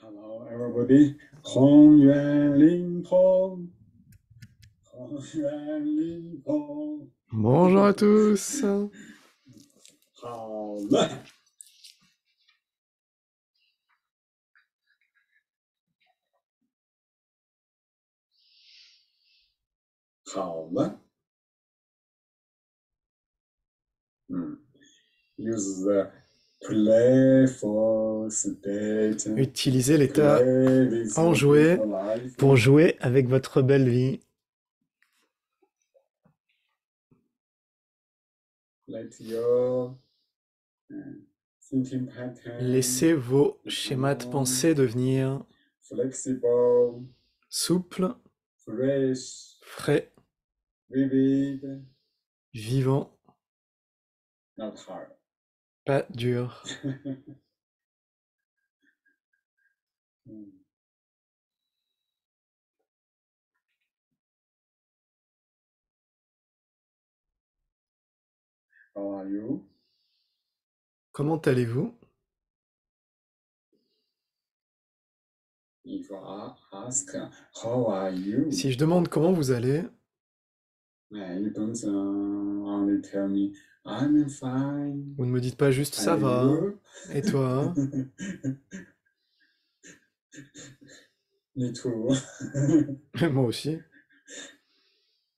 Hello, everybody. 宏远灵通，宏远灵通。 Bonjour à tous. 好了，好了。Use the playful state. Utilisez l'état Play with your enjoué beautiful life. pour jouer avec votre belle vie. Let your thinking pattern Laissez vos schémas de pensée devenir flexible, souples, fresh, frais, vivid, vivants, not hard. pas durs. How are you? Comment allez-vous? If I ask how are you, Si je demande comment vous allez, you don't only tell me I'm fine. vous ne me dites pas juste ça And va, you, Et toi? Me too. Moi aussi.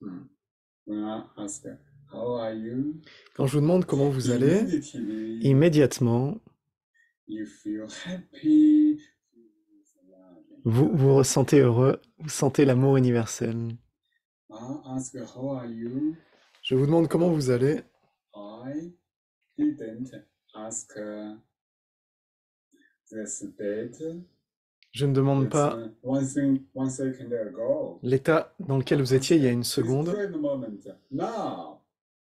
When I ask, how are you? Quand je vous demande comment vous allez, Immediately immédiatement, you feel happy. vous ressentez heureux, vous sentez l'amour universel. I ask, how are you? Je vous demande comment vous allez. I didn't ask this date. Je ne demande It's pas 1 second ago. l'état dans lequel vous étiez il y a une This seconde, present moment. Now,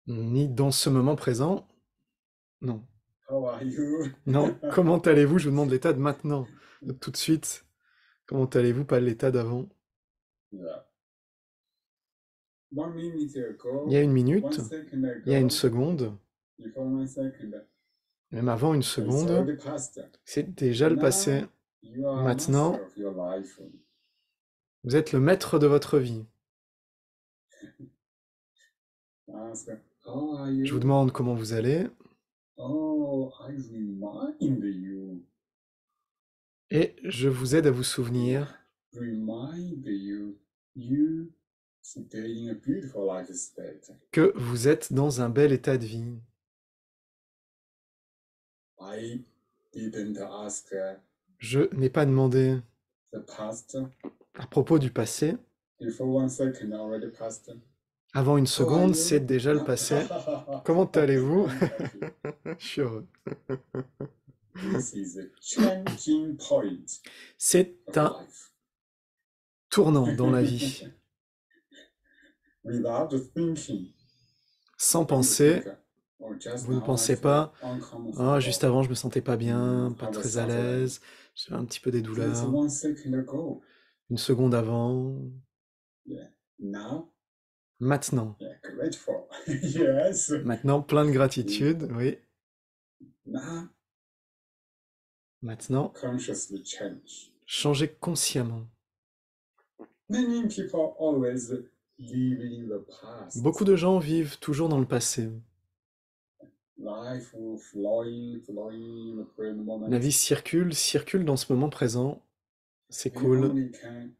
ni dans ce moment présent. Non. how are you? Non, comment allez-vous? Je vous demande l'état de maintenant, de tout de suite. Comment allez-vous, pas l'état d'avant. Yeah. 1 minute ago. Il y a une 1 minute, second ago. il y a une seconde, Before 1 second. même avant une It's seconde, already past. c'est déjà le Now, passé. you are Maintenant, master of your life. vous êtes le maître de votre vie. Ask, how are you? Je vous demande comment vous allez, Oh, I remind you. et je vous aide à vous souvenir Remind you. You stay in a beautiful life state. que vous êtes dans un bel état de vie. I didn't ask Je n'ai pas demandé the past. à propos du passé. Before 1 second already passed. Avant une How are seconde, you? c'est déjà le passé. Comment allez-vous? I'm happy. Je suis heureux. This is a changing point C'est of un life. tournant dans la vie. Without thinking. Sans Don't penser, think, oh, just vous ne now I pensez feel pas « uncomfortable. Ah, juste avant, je me sentais pas bien, I pas was très à suffering. l'aise, j'avais un petit peu des That's douleurs. 1 second ago. Une seconde avant, Yeah. Now, maintenant. yeah, grateful. Yes. Maintenant, plein de gratitude, oui. Now, Maintenant, consciously change. changez consciemment. Many people always live in the past. Beaucoup de gens vivent toujours dans le passé. Life will flowing in the present moment. La vie circule dans ce moment présent. C'est We cool. only can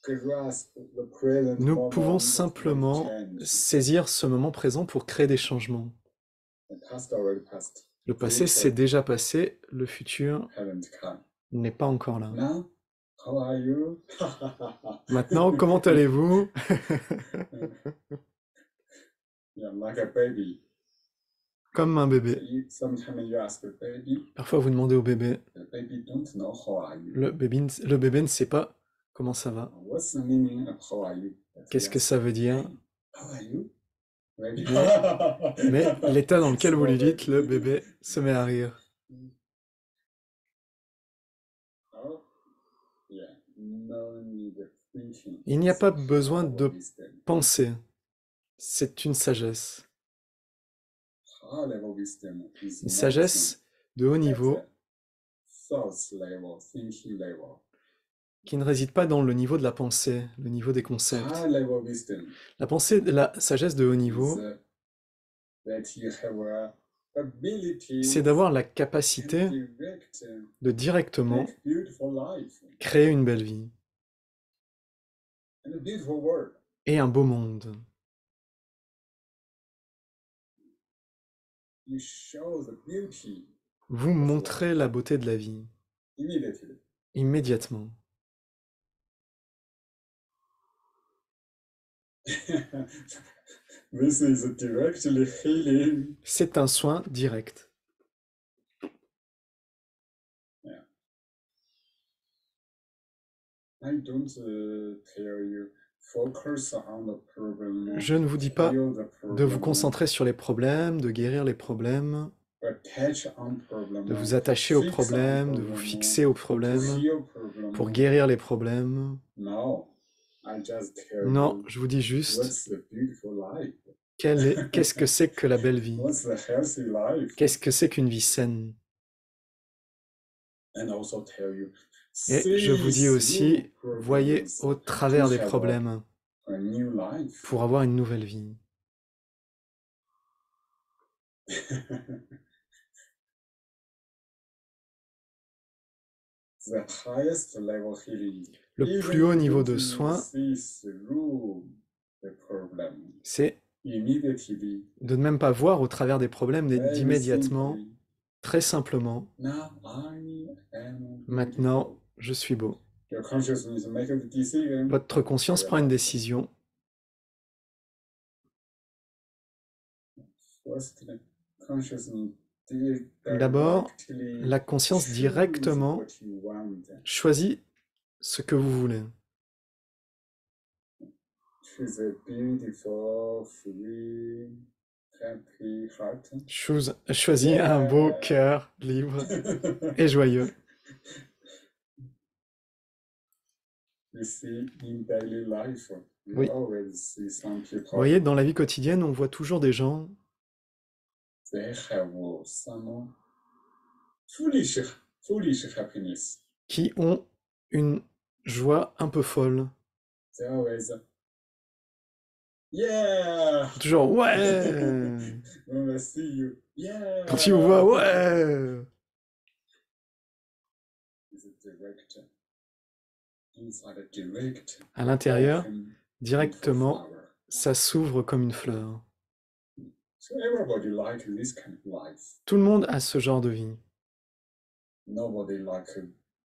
grasp the present Nous moment pouvons to simplement change. saisir ce moment présent pour créer des changements. The past already passed. Le passé s'est déjà passé, le futur Haven't come. n'est pas encore là. Now, how are you? Maintenant, comment allez-vous? Yeah, like a baby. Comme un bébé. Sometimes you ask the baby, Parfois, vous demandez au bébé. the baby don't know how are you. Le bébé ne sait pas comment ça va. What's the meaning of how are you? Qu'est-ce que ça veut dire? How are you? Baby. Mais l'état dans lequel vous lui dites, le bébé se met à rire. Oh, yeah. No need of thinking. Il n'y a pas besoin It's de wisdom. penser. C'est une sagesse. High level wisdom is Une not sagesse de haut niveau at thought level, thinking level. qui ne réside pas dans le niveau de la pensée, le niveau des concepts. High level wisdom La sagesse de haut niveau, is that you have a ability c'est d'avoir la to capacité direct de directement make beautiful life créer une belle vie and a beautiful world. et un beau monde. You show the beauty Vous montrez la beauté de la vie immediately. immédiatement. This is directly healing. C'est un soin direct. I don't tell you focus on the problem. Je ne vous dis pas heal the de vous problem, concentrer sur les problèmes, de guérir les problèmes, attach on problem, de vous attacher aux fix on problèmes, de vous problem, fixer aux to problèmes, heal problem. pour guérir les problèmes. No, I just tell Non, you je vous dis juste, what's the beautiful life. qu'est-ce que c'est que la belle vie? What's the healthy life? Qu'est-ce que c'est qu'une vie saine? And also tell you, Et je vous dis aussi, see voyez problems au travers to des have problèmes a new life. pour avoir une nouvelle vie. the highest level healing. Le plus haut Even niveau de you soin, see through the problem. c'est Immediately, de ne même pas voir au travers des problèmes, mais very d'immédiatement, simply, très simplement, now I am maintenant, beautiful. je suis beau. Your consciousness make a decision. Votre conscience prend une décision. First, consciousness D'abord, directly la conscience choose directement what you want. choisit ce que vous voulez. Choose a beautiful, free, happy heart. Choisis un beau cœur libre et joyeux. You see, in daily life, you Oui. always see some people. Vous voyez, dans la vie quotidienne, on voit toujours des gens They have some foolish happiness. qui ont une joie un peu folle. They always, yeah. Toujours, ouais. When I see you, yeah. Quand ils vous voient, ouais. Is it direct? Inside direct. À l'intérieur, open directement, flower. ça s'ouvre comme une fleur. So everybody like this kind of life. Tout le monde a ce genre de vie. Nobody like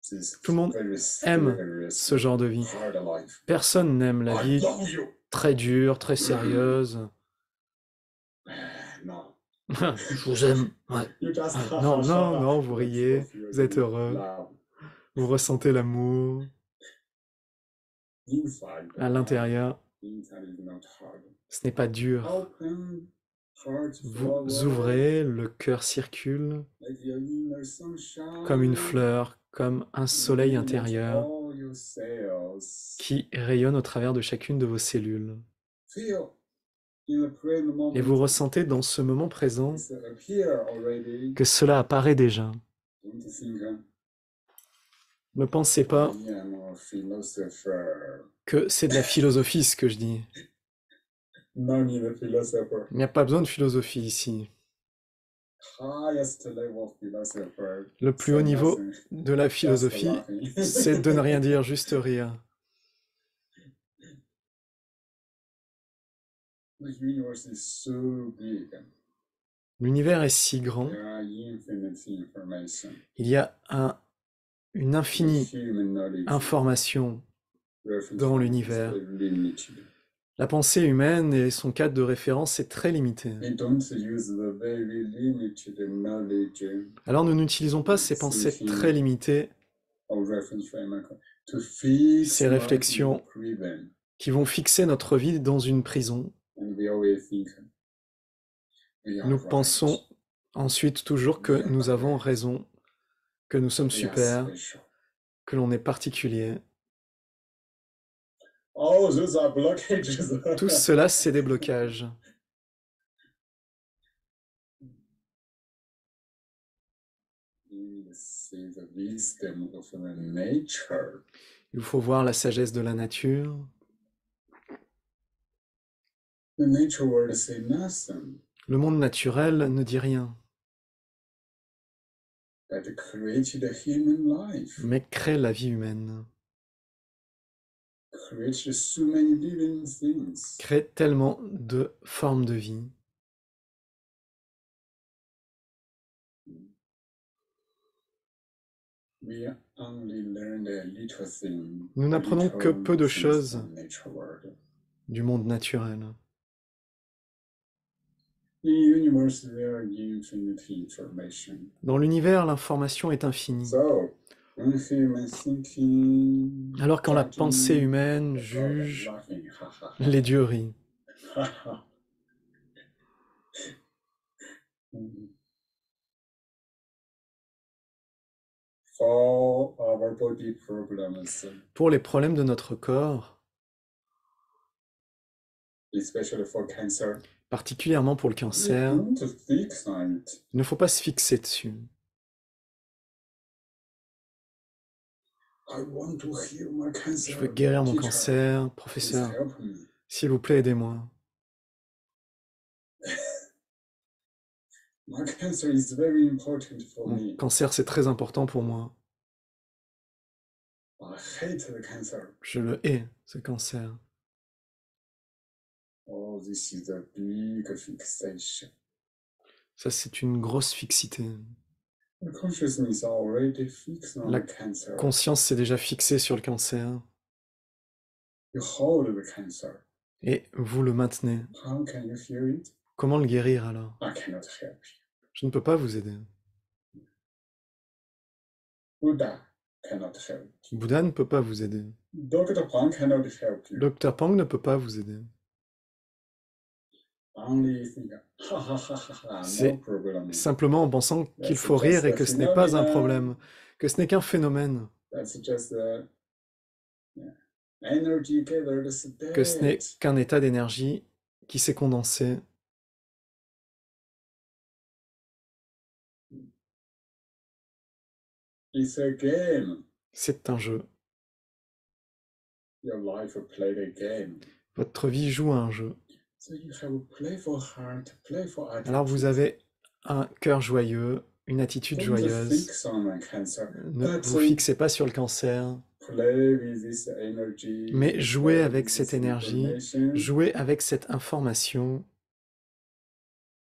this Tout le monde very aime serious, ce genre de vie. hard life. Personne n'aime la I vie love you. très dure, très sérieuse. No. Je vous aime. Ouais. You just Non, non, non, vous riez, feel vous êtes heureux, love. vous ressentez l'amour. Inside, À l'intérieur, inside is not hard. ce n'est pas dur. Open, heart Vous flower, ouvrez, le cœur circule like your inner sunshine, comme une fleur, comme un soleil illuminate intérieur all your cells. qui rayonne au travers de chacune de vos cellules. Feel in the present moment, Et vous ressentez dans ce moment présent it's appear already. que cela apparaît déjà. Don't think, Ne pensez pas I am a philosopher. que c'est de la philosophie ce que je dis. No need a philosopher. Il n'y a pas besoin de philosophie ici. Highest level of philosopher. Le plus haut say niveau nothing, de la just philosophie, laughing. c'est de ne rien dire, juste rire. The universe is so big. L'univers est si grand, There are infinite information. il y a une infinie Human knowledge information reference dans point l'univers. is limited. La pensée humaine et son cadre de référence est très limité. We don't use the very limited knowledge Alors nous n'utilisons pas ces pensées très limitées, of reference framework to fix Ces réflexions life in a prison. qui vont fixer notre vie dans une prison. And we always think we are Nous right. pensons ensuite toujours que nous avons raison, que nous sommes We are super, special. que l'on est particulier. Oh, those are blockages. Tout cela, c'est des blocages. We see the wisdom of the nature. Il faut voir la sagesse de la nature. The nature world say nothing, Le monde naturel ne dit rien, but created a human life, mais crée la vie humaine, created so many living things. crée tellement de formes de vie. We only learned a little thing, Nous n'apprenons que little peu de things choses from nature world. du monde naturel. In the universe, there are infinite information. Dans l'univers, l'information est infinie. So, when human thinking, Alors quand la judging, pensée humaine God, juge, laughing, ha, ha, ha. les dieux rient. For our body problems, Pour les problèmes de notre corps, especially for cancer, particulièrement pour le we cancer, don't fix on it. il ne faut pas se fixer dessus. I want to heal my cancer. Je veux guérir mon Teacher, cancer, please professeur, help me. s'il vous plaît, aidez-moi. My cancer is very important for Mon me. cancer, c'est très important pour moi. hate the cancer. Je le hais, ce cancer. Oh, this is a big fixation. Ça, c'est une grosse fixité. The consciousness is already fixed on La the cancer. conscience s'est déjà fixée sur le cancer. You hold the cancer. Et vous le maintenez. How can you heal it? Comment le guérir alors? I cannot help you. Je ne peux pas vous aider. Buddha cannot help you. Bouddha ne peut pas vous aider. Dr. Pang cannot help you. Dr Pang ne peut pas vous aider. Only think, ha ha ha ha ha, C'est no problem. simplement en pensant qu'il That's faut just rire et a que ce n'est pas un phenomenon. problème, que ce n'est qu'un phénomène, That's just a energy gathered que ce n'est state. qu'un état d'énergie qui s'est condensé. It's a game. C'est un jeu. Your life played a game. Votre vie joue à un jeu. So you have a playful heart, playful attitude. Alors vous avez un cœur joyeux, une attitude Don't joyeuse. fix on the cancer. Ne That's vous it. fixez pas sur le cancer, Play with this energy. mais jouez play avec with cette this énergie, information, jouez avec cette information,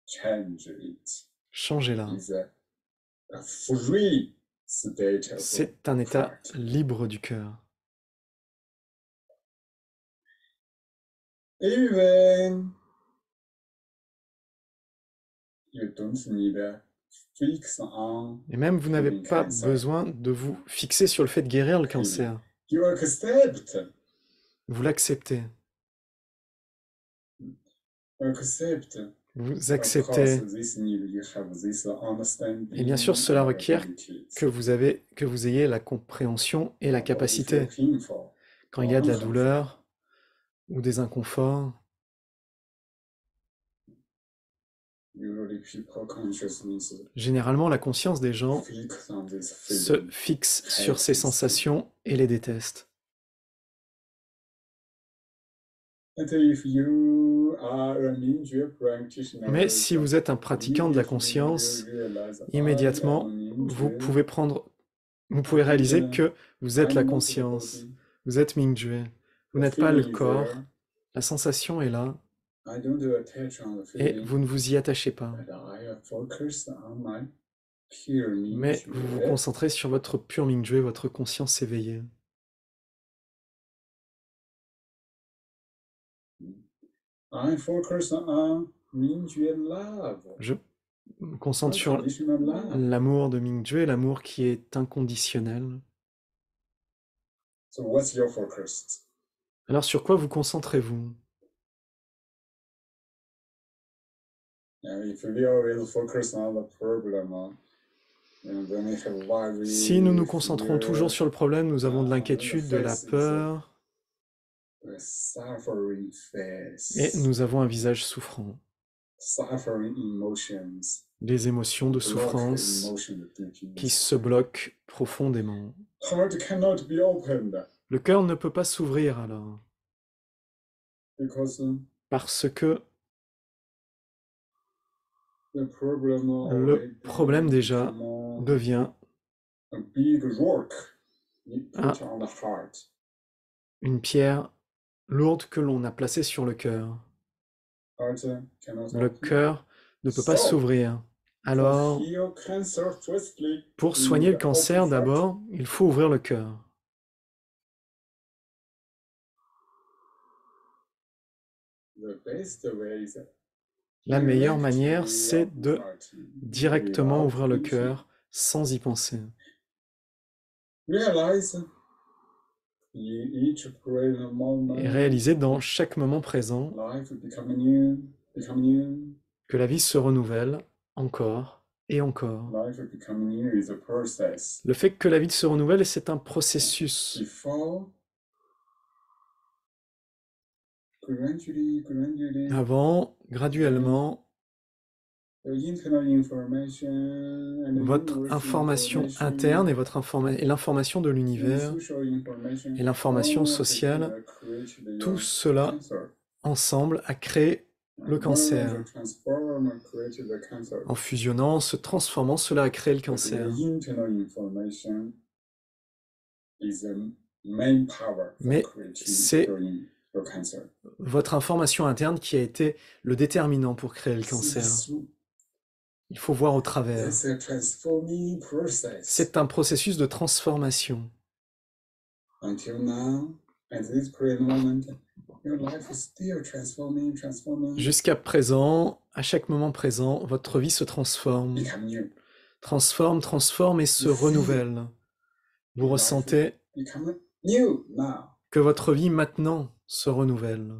change it. changez-la. It's a free state of C'est un état heart. libre du cœur. Even you don't need a fix on. Et même vous n'avez pas besoin de vous fixer sur le fait de guérir le cancer. You accept. Vous l'acceptez. Accept. Vous Of acceptez. course, this need you have this understanding. Et bien sûr, cela requiert abilities. que vous ayez la compréhension et la If capacité. you're painful, Quand il y a de la douleur ou des inconforts, usually people consciousness généralement la conscience des gens fix on this se feeling. fixe sur ces sensations et les déteste. And if you are a Mingyue practitioner, Mais si vous êtes un pratiquant de la conscience, immédiatement, vous pouvez réaliser que vous êtes la conscience, vous êtes Mingyue, vous n'êtes pas le corps, la sensation est là, et vous ne vous y attachez pas. Mais vous vous concentrez sur votre pur Mingyue, votre conscience éveillée. I focus on Mingyue love. Je me concentre sur Unconditional love. l'amour de Mingyue, l'amour qui est inconditionnel. So what's your focus? Alors sur quoi vous concentrez-vous? If we always focus on the problem, and then we have worry, Si nous nous concentrons fear, toujours sur le problème, nous avons de l'inquiétude, de la peur, a suffering face, et nous avons un visage souffrant. suffering emotions, Des émotions de block souffrance emotion qui deepness. se bloquent profondément. Heart cannot be opened Le cœur ne peut pas s'ouvrir alors, because parce que the problem le already problème déjà become devient a big rock you put Ah. on the heart. une pierre lourde que l'on a placée sur le cœur. Heart cannot Le open. cœur ne peut pas s'ouvrir. Alors, For heal cancer, firstly, pour you soigner need le to cancer, open heart. d'abord, il faut ouvrir le cœur. The best way is La meilleure manière, directly c'est open de heart, directement without ouvrir le thinking. cœur sans y penser. Realize in each present moment, Et réaliser dans chaque moment présent life become new. que la vie se renouvelle encore et encore. Life become new is a process. Le fait que la vie se renouvelle, c'est un processus. Before, gradually, Avant, graduellement, the internal information and votre universal information information interne et et l'information de and l'univers social information et l'information all sociale, together create the tout cela cancer. ensemble a créé le And cancer. merge, transform, create the cancer. En fusionnant, se transformant, cela a créé le But cancer. the internal information is main power for Mais creating c'est curing your cancer. votre information interne qui a été le déterminant pour créer le See cancer. through. Il faut voir au travers. It's a transforming process. C'est un processus de transformation. Until now, at this present moment, your life is still transforming. Jusqu'à présent, à chaque moment présent, votre vie se transforme. Become new. Transforme et se renouvelle. Vous ressentez Become new now. que votre vie maintenant se renouvelle.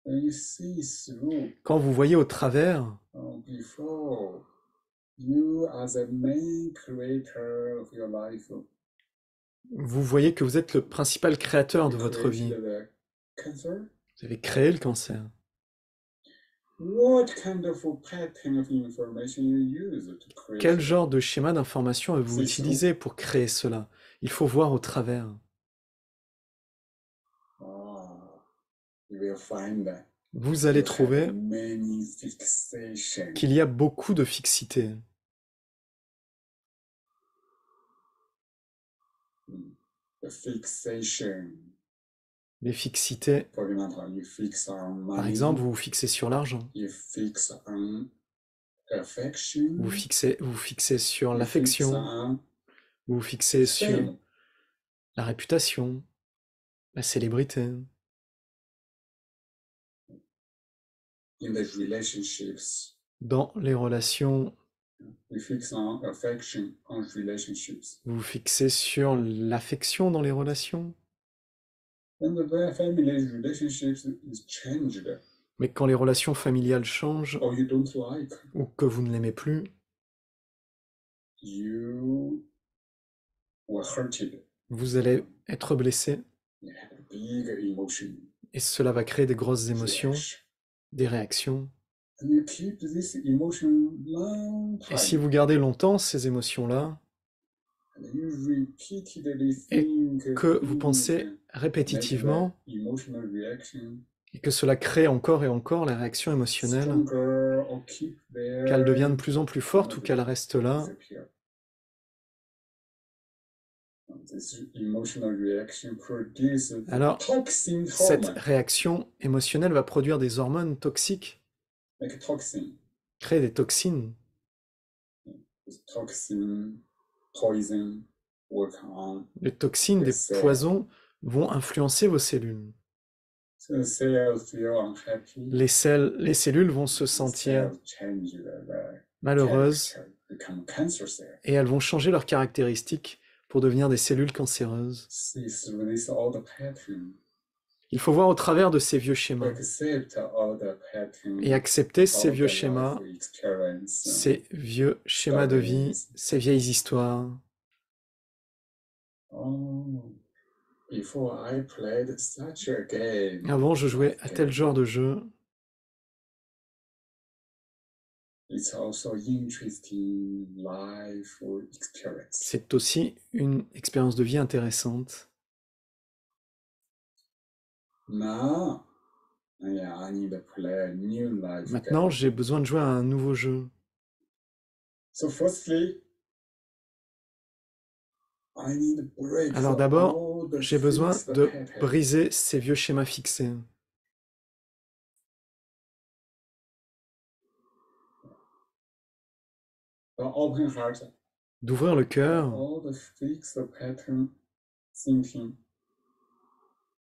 When you see through, Quand vous voyez au travers, before, you are the main creator of your life. vous voyez que vous êtes le principal créateur de You votre vie. created the cancer. Vous avez créé le cancer. What kind of pattern of information you use to create? Quel genre de schéma d'information avez-vous C'est utilisé pour créer cela? Il faut voir au travers. You will find that Vous allez you trouver have many fixations. qu'il y a beaucoup de fixité. The fixation. Les fixités, For example, you fix on money. par exemple, vous vous fixez sur l'argent. You fix on affection. Vous fixez sur You l'affection. fix on Vous vous fixez sur fame. la réputation, la célébrité. In the relationships, Dans les relations, you fix on affection on relationships. vous vous fixez sur l'affection dans les relations. When the family relationships is changed, Mais quand les relations familiales changent or you don't like, ou que vous ne l'aimez plus, you were hurted. vous allez être blessé You have a big emotion. et cela va créer des grosses émotions, Reaction. des réactions. And you keep this emotion long Et si time. vous gardez longtemps ces émotions-là And you repeatedly Et think, que vous pensez répétitivement make the emotional reaction et que cela crée encore et encore la réaction émotionnelle, stronger or keep there, qu'elle devient de plus en plus forte ou qu'elle reste là, disappear. This emotional reaction produces alors toxin cette hormone, réaction émotionnelle va produire des hormones toxiques, like toxin. créer des toxines. This toxin, poison work on. Les toxines, des poisons vont influencer vos cellules. So the cells feel unhappy. Les cellules vont se sentir Cells change their malheureuses character, become cancer cells. et elles vont changer leurs caractéristiques pour devenir des cellules cancéreuses. See through this all the pattern. Il faut voir au travers de ces vieux schémas Accept all the pattern. et accepter ces all vieux the schémas, life experience. ces vieux schémas de vie, ces vieilles histoires. Oh, before I played such a game. Avant, je jouais à tel genre de jeu. It's also interesting life experience. C'est aussi une expérience de vie intéressante. Now, yeah, I need to play a new life Maintenant, game. j'ai besoin de jouer à un nouveau jeu. So firstly, I need to break Alors the d'abord, old j'ai besoin fixed de pattern. briser ces vieux schémas fixés. The open heart, D'ouvrir le cœur, all the fixed pattern thinking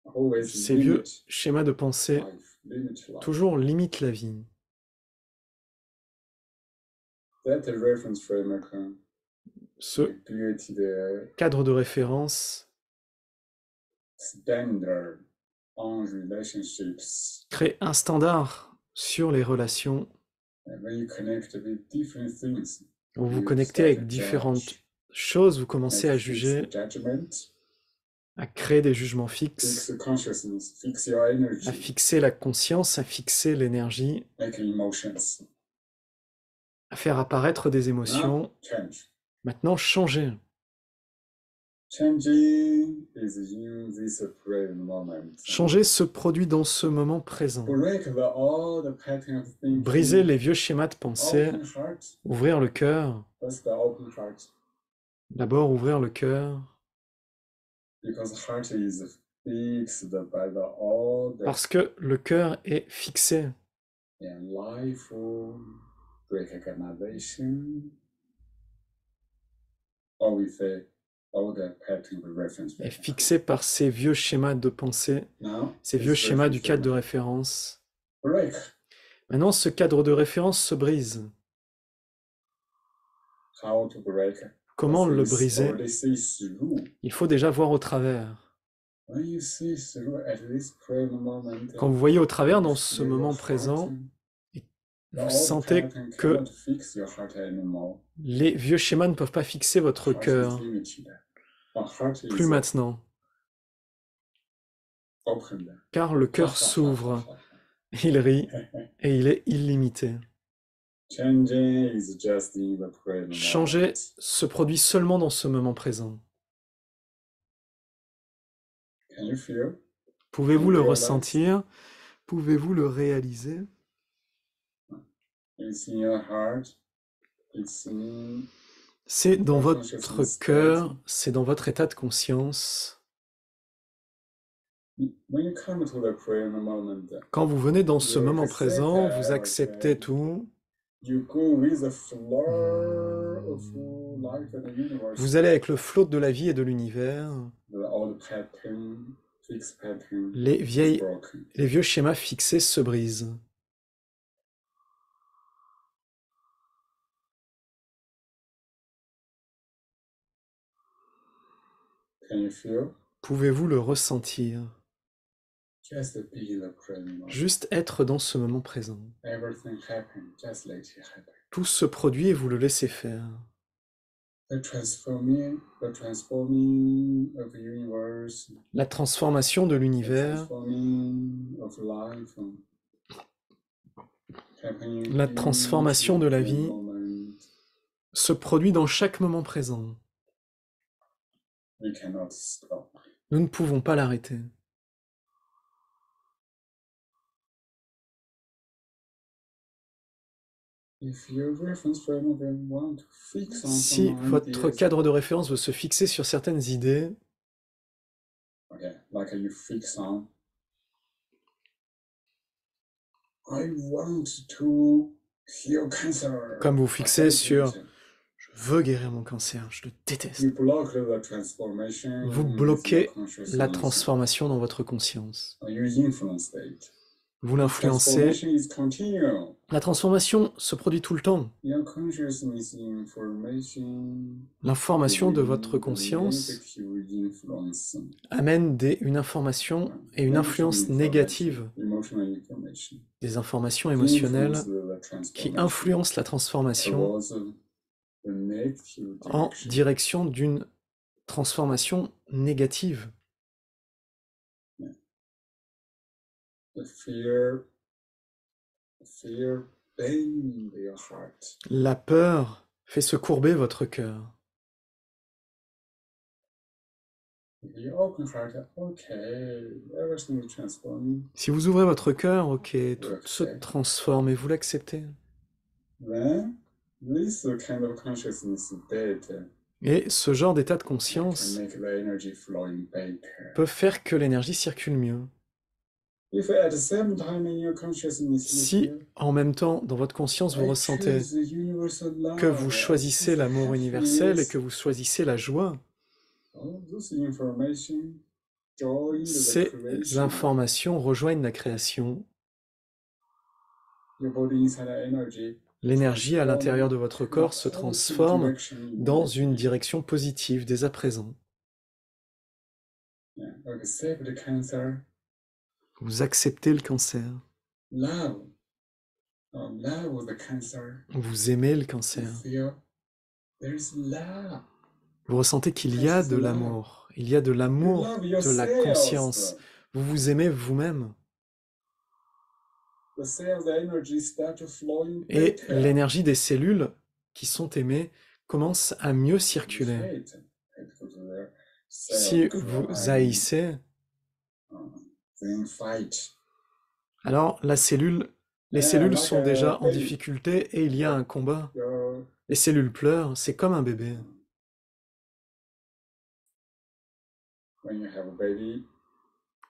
always ces vieux limit schémas de pensée life, limit life. toujours limitent la vie. That reference framework Ce created cadre de référence standard on relationships. crée un standard sur les relations And when you connect with different things, où vous vous you connectez start avec to différentes judge, choses, vous commencez make à fixed juger, judgment, à créer des jugements fix fixes, consciousness, fix your à energy, fixer la conscience, à fixer l'énergie, make emotions. à faire apparaître des Now, émotions. change. Maintenant, changer. Changing is in this present moment. Changer se produit dans ce moment présent. Break the old pattern of thinking. Briser les vieux schémas de pensée, Open heart. ouvrir le cœur. First, the open heart. D'abord, ouvrir le cœur. because heart is fixed by the order Parce que le cœur est fixé and life recognition, or we say all the pattern reference. est fixé par ces vieux schémas de pensée, Now, ces vieux it's schémas du reference cadre de over. référence. Break. Maintenant, ce cadre de référence se brise. How to break? Comment le Because briser? already see through. Il faut déjà voir au travers. When you see through at this present moment, Quand vous voyez au travers dans you ce feel your moment heart, présent, the vous old sentez pattern que cannot fix your heart anymore. les vieux schémas ne peuvent pas fixer votre Heart is cœur. limited. Our heart Plus is maintenant, open. car le cœur s'ouvre, il rit et il est illimité. Changing is just in the present Changer moment. se produit seulement dans ce moment présent. Can you feel? Pouvez-vous le Realize. ressentir? Pouvez-vous le réaliser? It's in your heart. It's in C'est dans your votre consciousness cœur, state. c'est dans votre état de conscience. When you come to the present moment, Quand vous venez dans ce you moment accept présent, vous everything. acceptez tout. You go with the flow of life and the universe. Vous allez avec le flot de la vie et de l'univers. The old pattern, fixed pattern Les is broken. vieux schémas fixés se brisent. Can you feel? Pouvez-vous le ressentir? Just be in the present moment. Juste être dans ce moment présent. Everything happen, just let it happen. Tout se produit et vous le laissez faire. The transforming of the universe, La transformation de the l'univers, transforming of life, happening la in transformation each de la present vie moment. se produit dans chaque moment présent. We cannot stop. Nous ne pouvons pas l'arrêter. If your reference frame of want to fix on Si some votre ideas, cadre de référence veut se fixer sur certaines idées, okay, like you fix on, I want to heal cancer. comme vous I fixez hate sur it. « je veux guérir mon cancer, je le déteste You block the transformation. Vous with bloquez your consciousness. la transformation dans votre conscience. You influence it. Vous l'influencez. Transformation is continual. La transformation se produit tout le temps. Your consciousness information L'information de votre will conscience negative influence. amène une information et une influence négative, Emotional information. des informations émotionnelles Influence the qui transformation influencent la transformation towards the negative en direction. direction d'une transformation négative. The fear bend your heart. La peur fait se courber votre cœur. If you open heart, okay, everything is transforming. Si vous ouvrez votre cœur, ok, tout se transforme et vous l'acceptez. Then this kind of consciousness state Et ce genre d'état de can conscience make the energy flowing better. peut faire que l'énergie circule mieux. If at the same time in your consciousness you Si, feel, en même temps, dans votre conscience, vous I ressentez choose the universal que love, vous I choisissez choose l'amour universel et happiness, que vous choisissez la joie, all this information join the ces creation. informations rejoignent la création. Your body inside energy L'énergie à l'intérieur de transform votre corps se in a positive transforme direction dans immediately. une direction positive dès à présent. Yeah. Accept the cancer, Vous acceptez le cancer. love the cancer. Vous aimez le You cancer. feel there is love. Vous ressentez qu'il y a de l'amour. Il y a de You l'amour love de la yourself. conscience. Vous vous aimez vous-même. The cells, the energy start flowing Et better. l'énergie des cellules qui sont aimées commence à mieux circuler. Hate. Because their cells Si cry, vous haïssez, then fight. alors les cellules sont déjà en difficulté et il y a un combat. Your Les cellules pleurent, c'est comme un bébé. when you have a baby,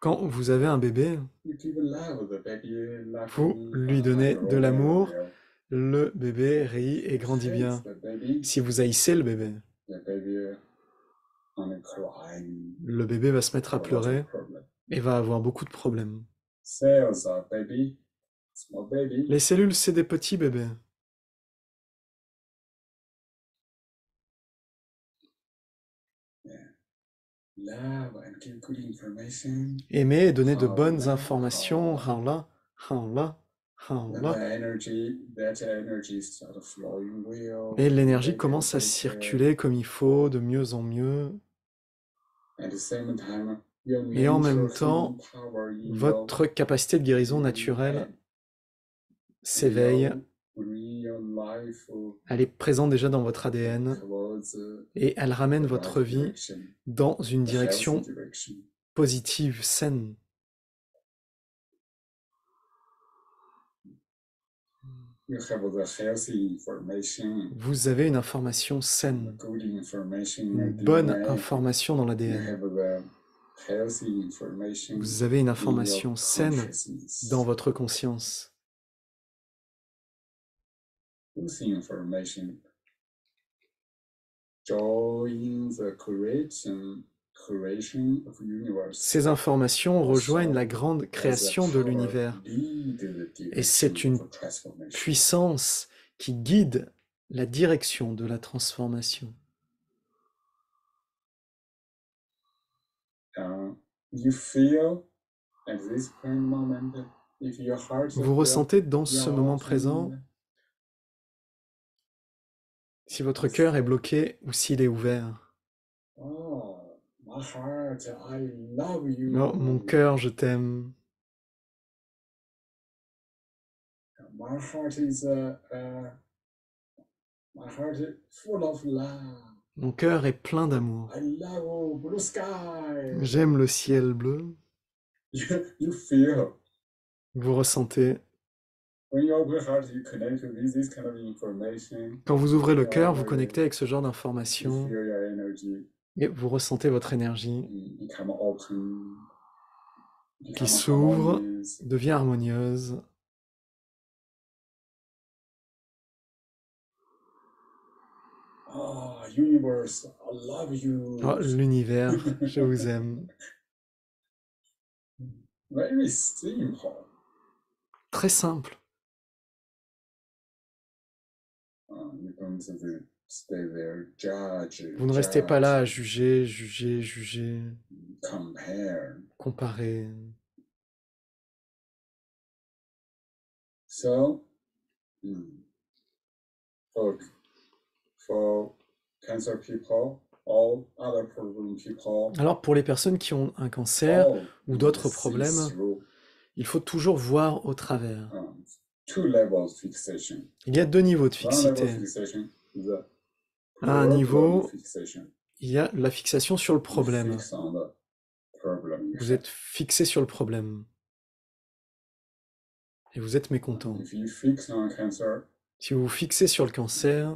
Quand vous avez un bébé, you give love, the baby vous laughing, lui donnez de l'amour, roll. le bébé rit et grandit bien. The baby, Si vous haïssez le bébé only crying, va se mettre à a lot of pleurer problem. et va avoir beaucoup de problèmes. Cells are baby, small baby. Les cellules, c'est des petits bébés. Love and give good information. Aimer et donner de Oh, bonnes là, informations, oh. là, là, Then là. that energy start flowing well. Et l'énergie Baby commence à take care. circuler comme il faut, de mieux en mieux. At the same time, your Et en même natural temps, healing power in votre capacité de guérison naturelle s'éveille. Elle est présente déjà dans votre ADN et elle ramène votre vie dans une direction positive, saine. Vous avez une information saine, une bonne information dans l'ADN. Vous avez une information saine dans votre conscience. Ces informations rejoignent la grande création de l'univers. Et c'est une puissance qui guide la direction de la transformation. Vous ressentez dans ce moment présent si votre cœur est bloqué ou s'il est ouvert. Oh, my heart, I love you. Oh, mon cœur, je t'aime. My heart is full of love. Mon cœur est plein d'amour. I love blue sky. J'aime le ciel bleu. You feel. Vous ressentez. When you open your heart, you connect with this kind of information. Quand vous ouvrez le cœur, vous connectez avec ce genre You d'informations feel your energy et vous ressentez votre énergie become open, qui become s'ouvre, harmonious. devient harmonieuse. Oh, universe, I love you. Oh, l'univers, je vous aime. Very simple. Très simple. You don't stay there, judge, Vous ne restez pas là à judge, juger, compare. comparer. So, for cancer people, all other problem people, Alors pour les personnes qui ont un cancer all ou d'autres see problèmes, through il faut toujours voir au travers. two levels fixation. Il y a deux niveaux de One level fixité. fixation is a À un niveau, problem fixation. il y a la fixation sur le You problème. fix on the problem you Vous have. êtes fixé sur le problème. Et vous êtes mécontent. If you fix on cancer, Si vous vous fixez sur le cancer,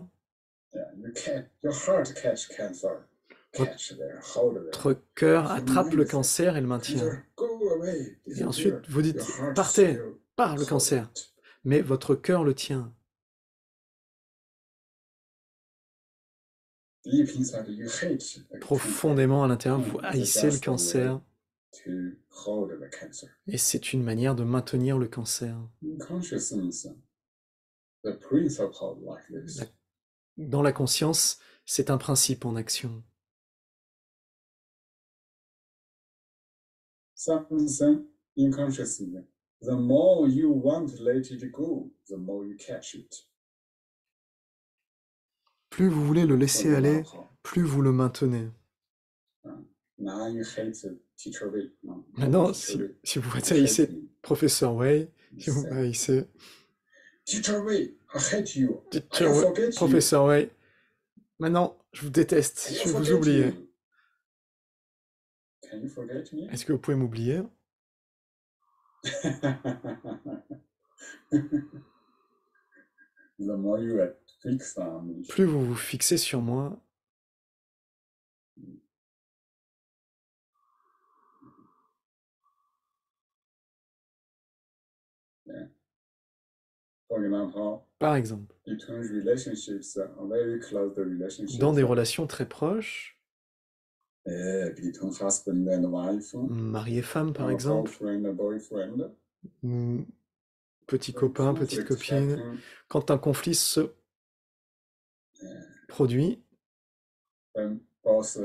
your heart catch cancer, catch there, hold there. votre cœur attrape le cancer et le maintient. Cancer, go away, Et ensuite, disappear. vous dites, Your heart partez, still pars le hold cancer. it. Mais votre cœur le tient. Deep inside, you hate the cancer. Profondément à l'intérieur, vous haïssez le cancer. To hold the cancer. Et c'est une manière de maintenir le cancer. In consciousness, the principle like this. Dans la conscience, c'est un principe en action. Something in consciousness, the more you want to let it go, the more you catch it. Plus vous voulez le laisser aller, plus vous le maintenez. Now you hate the teacher Wei. No, Maintenant, teacher Wei. si vous You hate haïssez me. professeur Wei, si vous Say, haïssez Teacher Wei, I hate you. teacher I Wei, forget you. professeur Wei, maintenant, je vous déteste, I je vais vous forget oublier. you. Can you forget me? Est-ce que vous pouvez m'oublier? The more you are fixed on me, Plus vous vous fixez sur moi, For example, Par exemple, between relationships, very close dans relationships, des relations très proches, between husband and wife, mari et femme par exemple, girlfriend and boyfriend, ou petit when copain, petite conflict copine, happen, quand un conflit se produit, when both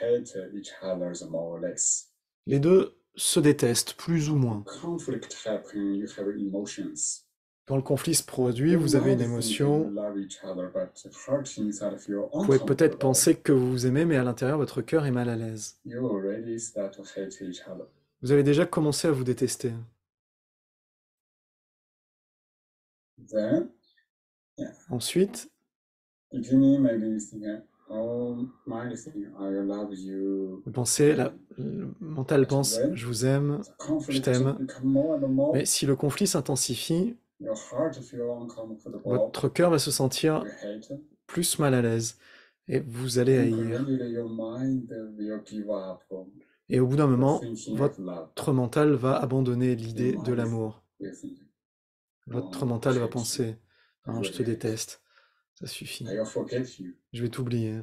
hate each other more or less. les deux se détestent plus ou moins. Conflict happen, you have emotions. Quand le conflit se produit, You vous avez une might think you émotion. love each other, but heart inside feel Vous pouvez peut-être uncomfortable. penser que vous vous aimez, mais à l'intérieur, votre cœur est mal à l'aise. You already start to hate each other. Vous avez déjà commencé à vous détester. Then, Ensuite, beginning maybe you think, oh, my thing, I love you. vous pensez, le mental pense, je vous aime, The conflict je t'aime. become more and more. Mais si le conflit s'intensifie, Your heart feel uncomfortable. votre cœur va se sentir You hate. plus mal à l'aise et vous allez And haïr. gradually your mind will give up. Et au bout d'un moment, Thinking of love. votre mental va abandonner l'idée de l'amour. You think, Votre oh, mental I va hate penser, you. non, je te déteste, ça suffit, I will forget you. je vais t'oublier.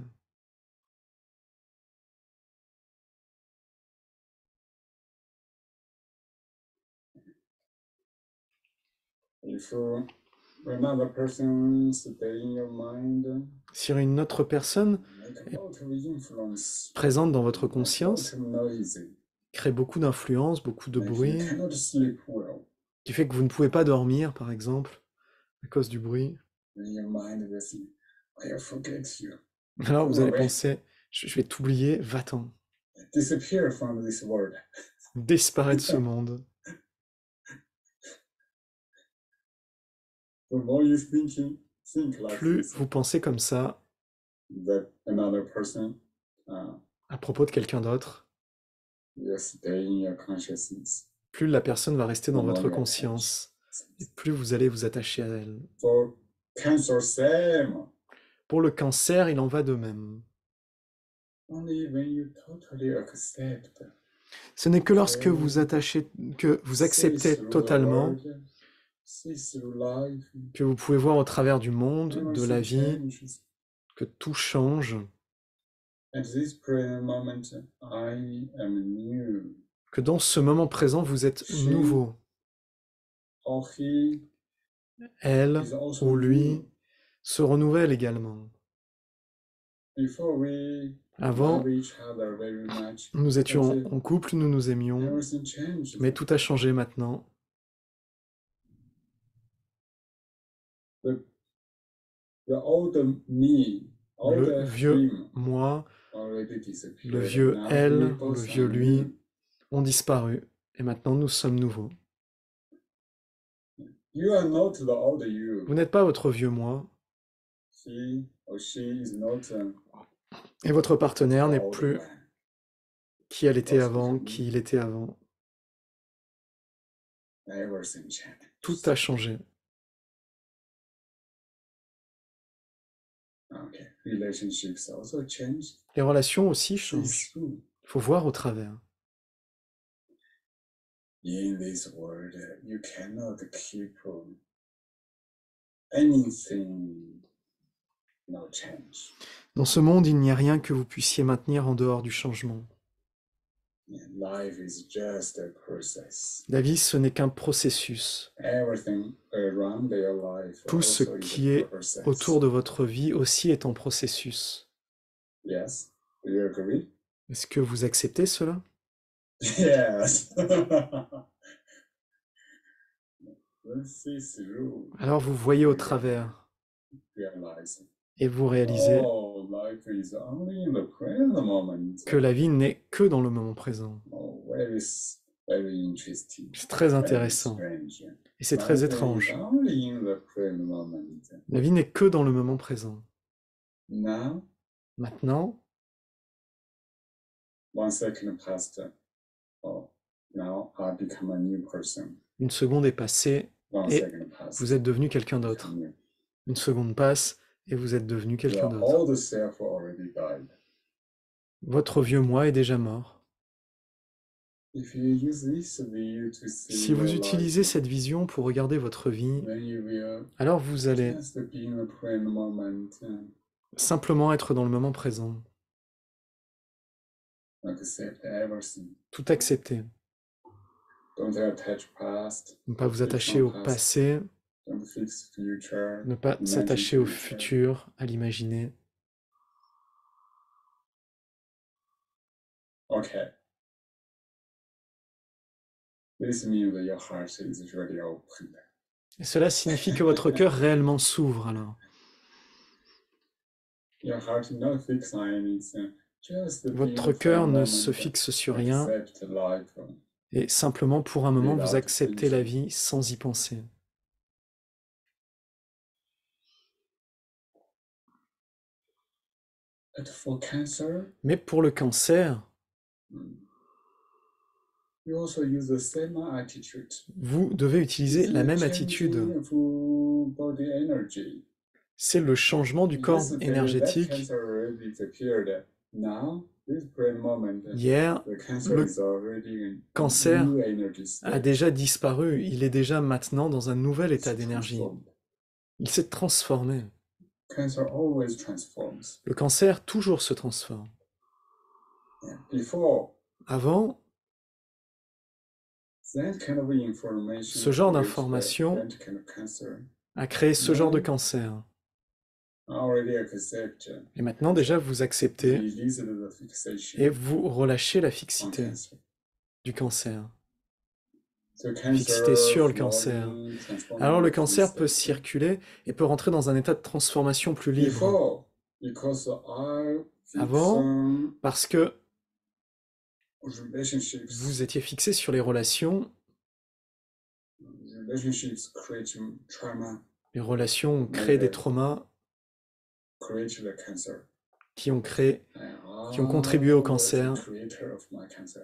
If another person stay in your mind, Si une autre personne make a lot of influence, présente dans votre make a lot conscience of noise, crée beaucoup d'influence, beaucoup de make you bruit, cannot sleep well. qui fait que vous ne pouvez pas dormir, par exemple, à cause du bruit. Then your mind will think, I will forget you. Alors vous Go allez away. penser, je vais t'oublier, va-t'en, Disappear from this world. disparaître de ce monde. The more you think like Plus this, vous pensez comme ça that another person à propos de quelqu'un d'autre, will stay in your consciousness. plus la personne va rester dans The more votre you conscience, et attach. plus vous allez vous attacher à elle. For cancer, same. Pour le cancer, il en va de même. Only when you totally accept, Ce n'est que lorsque vous see acceptez through the totalement world, see through life, que vous pouvez voir au travers du monde, de la everything vie, changes. que tout change, At this present moment, I am new. que dans ce moment présent, vous êtes nouveau. Or he Elle is also ou lui new. se renouvelle également. Before we Avant, love each other very much, nous étions but en couple, nous nous aimions, everything changes. mais tout a changé maintenant. The old me, old Le vieux him moi, already disappeared. le vieux Now elle, we le both vieux are lui new. ont disparu, et maintenant nous sommes nouveaux. You are not the old you. Vous n'êtes pas votre vieux moi, He or she is not et votre the partenaire n'est old plus man. qui elle était avant, qui il était avant. Everything changed. Tout a changé. Okay. Relationships also change. Les relations aussi See changent. through. Il faut voir au travers. In this world, you cannot keep anything no change. Dans ce monde, il n'y a rien que vous puissiez maintenir en dehors du changement. Life is just a process. La vie, ce n'est qu'un processus. Everything around your life Tout ce also is qui a est process. autour de votre vie aussi est en processus. Yes, do you agree? Est-ce que vous acceptez cela? Yes. Let's see through. Alors vous voyez au travers Realize. et vous réalisez Oh, life is only in the present moment. que la vie n'est que dans le moment présent. Oh, very interesting. C'est très Very intéressant strange. et c'est très Life is étrange. only in the present moment. La vie n'est que dans le moment présent. Now, Maintenant, 1 second passed. Oh, now I become a new person. une seconde est passée, 1 Et second passed. vous êtes devenu quelqu'un d'autre. Become new. Une seconde passe et vous êtes devenu quelqu'un The d'autre. old self already died. Votre vieux moi est déjà mort. If you use this view to Si see vous your utilisez life, cette vision pour regarder votre vie, then you will alors vous allez just be in the present moment, simplement être dans le moment présent, accept everything. tout accepter, Don't attach past, ne pas vous fix attacher on au past. passé, Don't fix future, ne pas imagine s'attacher au future. futur, à l'imaginer. Okay. This means that your heart is really open. Et cela signifie que votre cœur réellement s'ouvre alors. Your heart not fixed on anything. Just be in Votre the cœur present ne moment, se fixe sur rien accept life et simplement pour un moment vous without acceptez la thinking. vie sans y penser. But for cancer, Mais pour le cancer, you also use the same attitude. vous devez utiliser It's la a même changing attitude. of body energy. C'est le changement du corps Yesterday, that énergétique. cancer already disappeared. Now, this present moment, Hier, the cancer le is already in cancer new energy a state. déjà disparu. Il est déjà maintenant dans un nouvel état It's d'énergie. transformed. Il s'est transformé. Cancer always transforms. Le cancer toujours se transforme. Before, Avant, that kind of information ce genre creates d'information that kind of cancer. a créé ce genre de cancer. Already accept Et maintenant déjà vous acceptez release the fixation et vous relâchez la on fixité cancer. du cancer. So Fixité sur le cancer. slowly transforms Alors le into cancer peut state. circuler et peut rentrer dans un état de transformation plus libre. Before, because I Avant, parce que relationships, vous étiez fixé sur les relations create trauma, ont créé des traumas create the cancer. qui ont créé, And qui ont contribué I au was the cancer. creator of my cancer.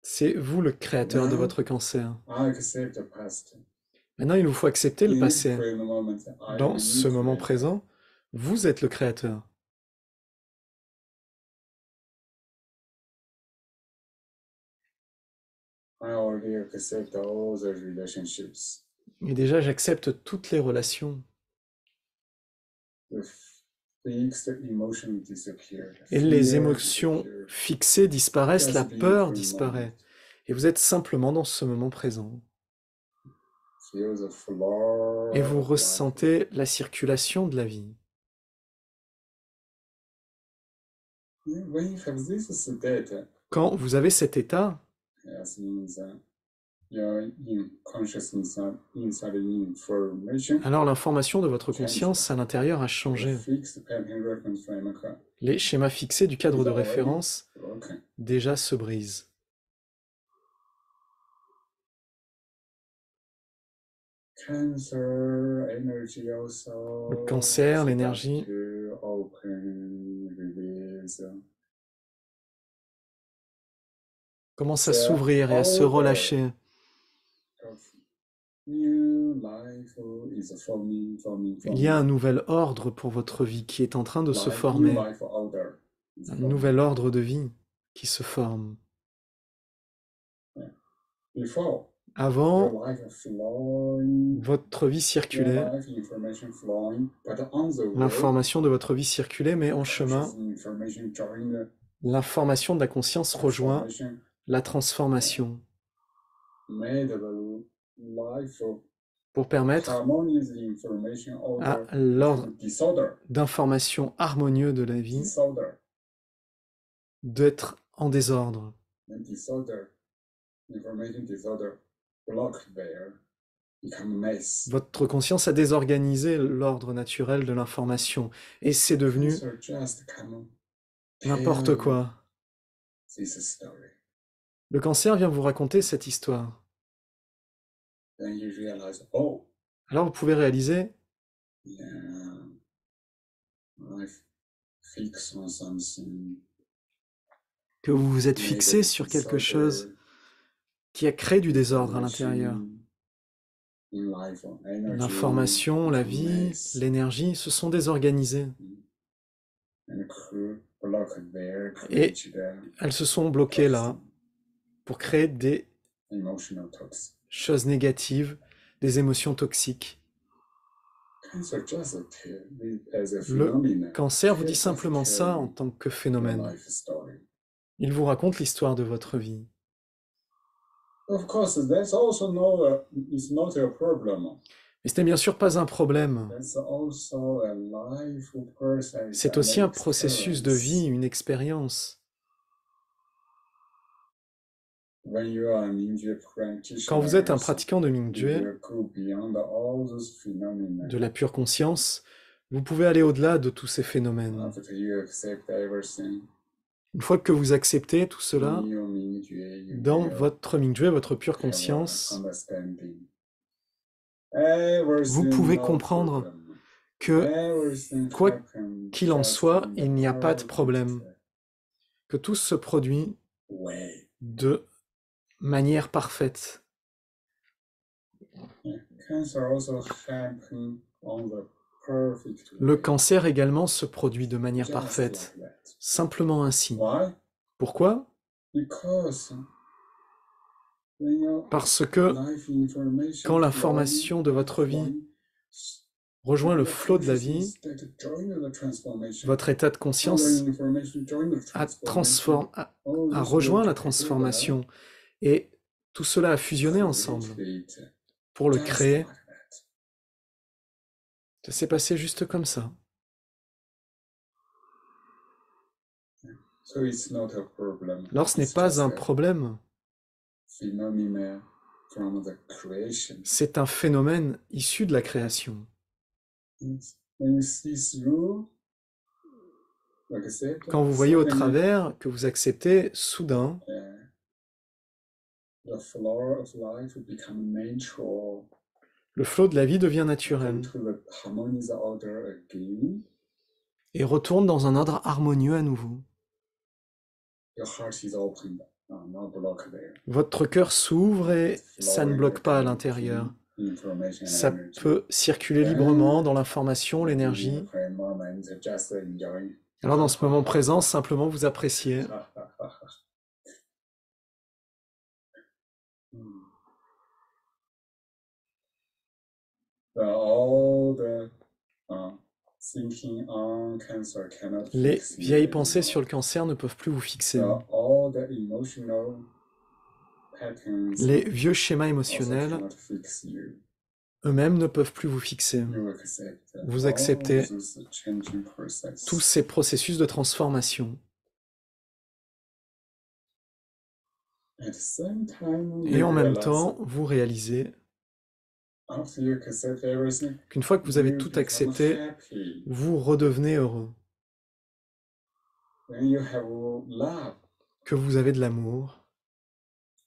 C'est vous le créateur de Now, votre cancer. I accept the past. Maintenant, il vous faut accepter le In this passé. present moment, I Dans am ce the moment creator. présent, vous êtes le créateur. I already accept all the relationships. Et déjà, j'accepte toutes les relations. The fixed emotion disappeared. Et les Fear émotions disappeared. fixées disparaissent, Just la be peur present disparaît. moment. Et vous êtes simplement dans ce moment présent. Feel the flow Et vous of life. ressentez la circulation de la vie. When you have this state, Quand vous avez cet état, it means your consciousness inside information. alors l'information de votre conscience à l'intérieur a The changé. fixed pattern reference framework Les schémas fixés du cadre is de already référence broken. déjà se brisent. Cancer energy also Le cancer, start l'énergie, to open, release. commence à The s'ouvrir et à se order relâcher. of new life is forming. Il y a un nouvel ordre pour votre vie qui est en train de se New former. life order is Un forming. nouvel ordre de vie qui se forme. Before, Avant, your life flowing, votre vie your circulait, life information flowing, but on the way, l'information de votre vie circulait, mais en chemin, conscious information join the l'information de la conscience rejoint transformation, la transformation made the life pour permettre harmonious information à order l'ordre to disorder, d'information harmonieux de la vie disorder, d'être en désordre. and disorder, information disorder, blocked there, become a mess. Votre conscience a désorganisé l'ordre naturel de l'information et c'est devenu Cancer just come n'importe tell quoi. this story. Le cancer vient vous raconter cette histoire. Then you realize, oh, Alors vous pouvez réaliser, yeah, I fix on something, que vous vous êtes made fixé a sur quelque chose disorder, qui a créé du désordre à l'intérieur. information, in life, energy, L'information, la become vie, mess, l'énergie se sont désorganisées. and blocked there, Et create there, elles se sont bloquées là pour créer des emotional toxins. choses négatives, des émotions toxiques. Cancer just as a Le phenomenon. cancer vous dit simplement ça en tant que Your phénomène. life story. Il vous raconte l'histoire de votre vie. Of course, that's also is not a problem. Mais ce n'est bien sûr pas un problème. That's also a life process. C'est aussi un processus de vie, une expérience. When you are an Mingyu practitioner, Quand vous êtes un pratiquant de you Mingju, will go beyond all those phenomena. de la pure conscience, vous pouvez aller au-delà de tous ces phénomènes. After you accept everything, Une fois que vous acceptez tout cela, in your Mingyu, you dans will votre Mingju, votre pure have conscience, understanding. vous pouvez comprendre que, quoi qu'il en soit, il n'y a pas de problème, que tout se produit de manière parfaite. Le cancer également se produit de manière parfaite, simplement ainsi. Pourquoi? Parce que quand l'information de votre vie rejoint le flot de la vie, votre état de conscience a rejoint la transformation et tout cela a fusionné ensemble pour le créer. Ça s'est passé juste comme ça. Alors ce n'est pas un problème, c'est un phénomène issu de la création. Quand vous voyez au travers, que vous acceptez, soudain, le flot de la vie devient naturel et retourne dans un ordre harmonieux à nouveau. Votre cœur s'ouvre et ça ne bloque pas à l'intérieur. Ça peut circuler librement dans l'information, l'énergie. Alors dans ce moment présent, simplement vous appréciez. Les vieilles pensées sur le cancer ne peuvent plus vous fixer. Les vieux schémas émotionnels eux-mêmes ne peuvent plus vous fixer. Vous acceptez tous ces processus de transformation. Et en même temps, vous réalisez qu'une fois que vous avez tout accepté, vous redevenez heureux. Que vous avez de l'amour,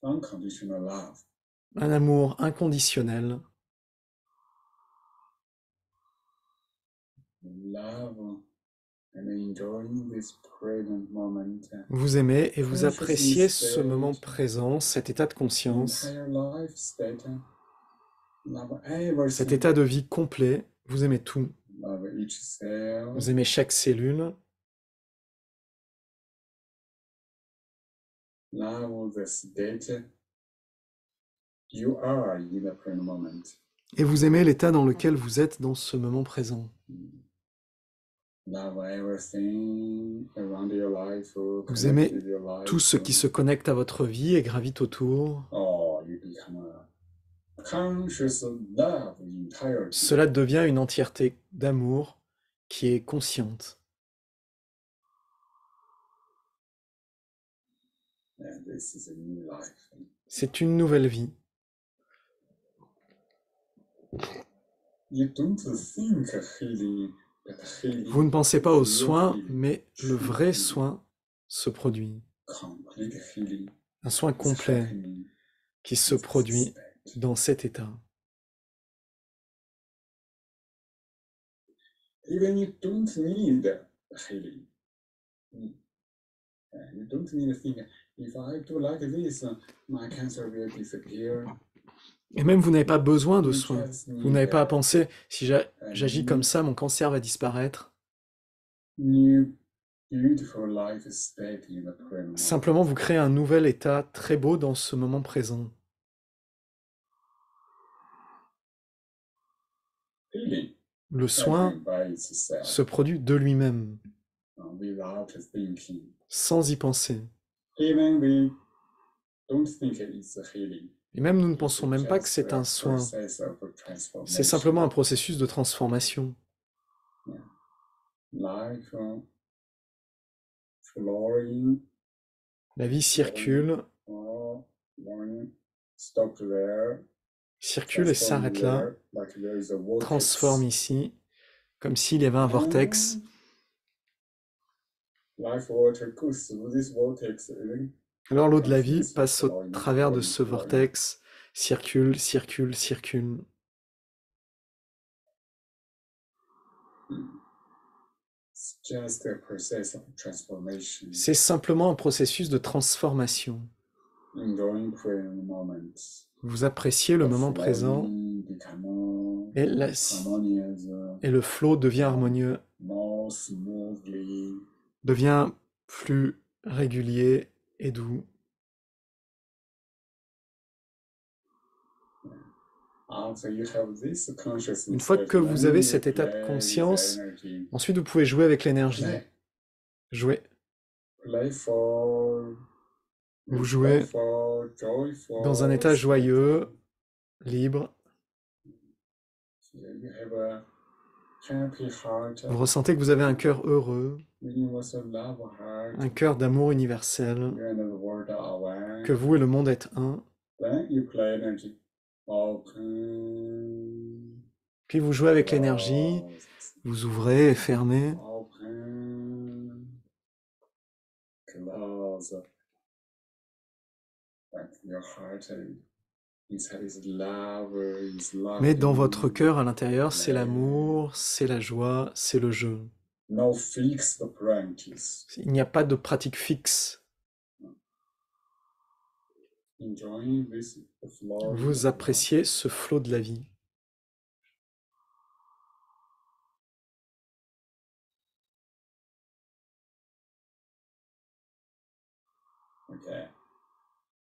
un amour inconditionnel. Vous aimez et vous appréciez ce moment présent, cet état de conscience, cet état de vie complet. Vous aimez tout. Vous aimez chaque cellule. Et vous aimez l'état dans lequel vous êtes dans ce moment présent. Vous aimez tout ce qui se connecte à votre vie et gravite autour. Cela devient une entièreté d'amour qui est consciente. C'est une nouvelle vie. Vous ne pensez pas aux soins, mais le vrai soin se produit. Un soin complet qui se produit dans cet état. Et même vous n'avez pas besoin de soins. Vous n'avez pas à penser, si j'agis comme ça, mon cancer va disparaître. beautiful life state in the present moment. Simplement, vous créez un nouvel état très beau dans ce moment présent. Healing Le soin by itself, se produit de lui-même, without thinking. sans y penser. Even we don't think it's a healing. Et même nous ne It's pensons même pas que just c'est a un soin. process of C'est transformation. simplement un processus de transformation. Life flowing, La vie circule, one stop there, circule et transform s'arrête là, there, like there is a vortex. transforme ici, comme s'il y avait un vortex. Life water goes through this vortex. Alors l'eau de la vie passe au travers de ce vortex, circule, circule, circule. It's just a process of transformation. C'est simplement un processus de transformation. Enjoying present moment. Vous appréciez le moment présent et, et le flow devient harmonieux, more smoothly. devient plus régulier et doux. After you have this consciousness, Une fois que vous avez cet état de conscience, ensuite vous pouvez jouer avec l'énergie. Jouer. Vous jouez dans un état joyeux, libre. Vous ressentez que vous avez un cœur heureux, un cœur d'amour universel, que vous et le monde êtes un. Puis vous jouez avec l'énergie, vous ouvrez et fermez. Mais dans votre cœur, à l'intérieur, c'est l'amour, c'est la joie, c'est le jeu. Il n'y a pas de pratique fixe. Vous appréciez ce flot de la vie.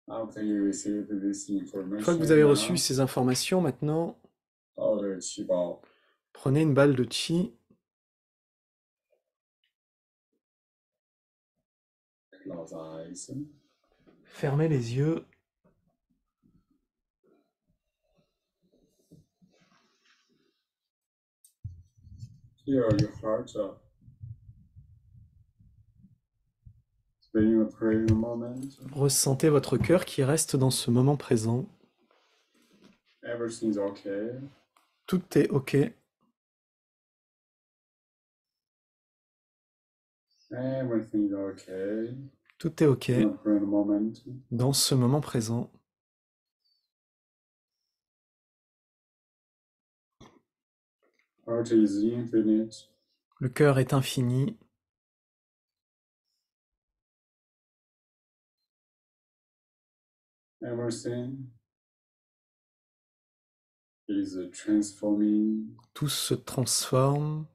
Une fois que vous avez reçu ces informations, maintenant, prenez une balle de chi. Fermez les yeux. Ressentez votre cœur qui reste dans ce moment présent. Tout est OK. Tout est OK dans ce moment présent. Le cœur est infini. Tout se transforme.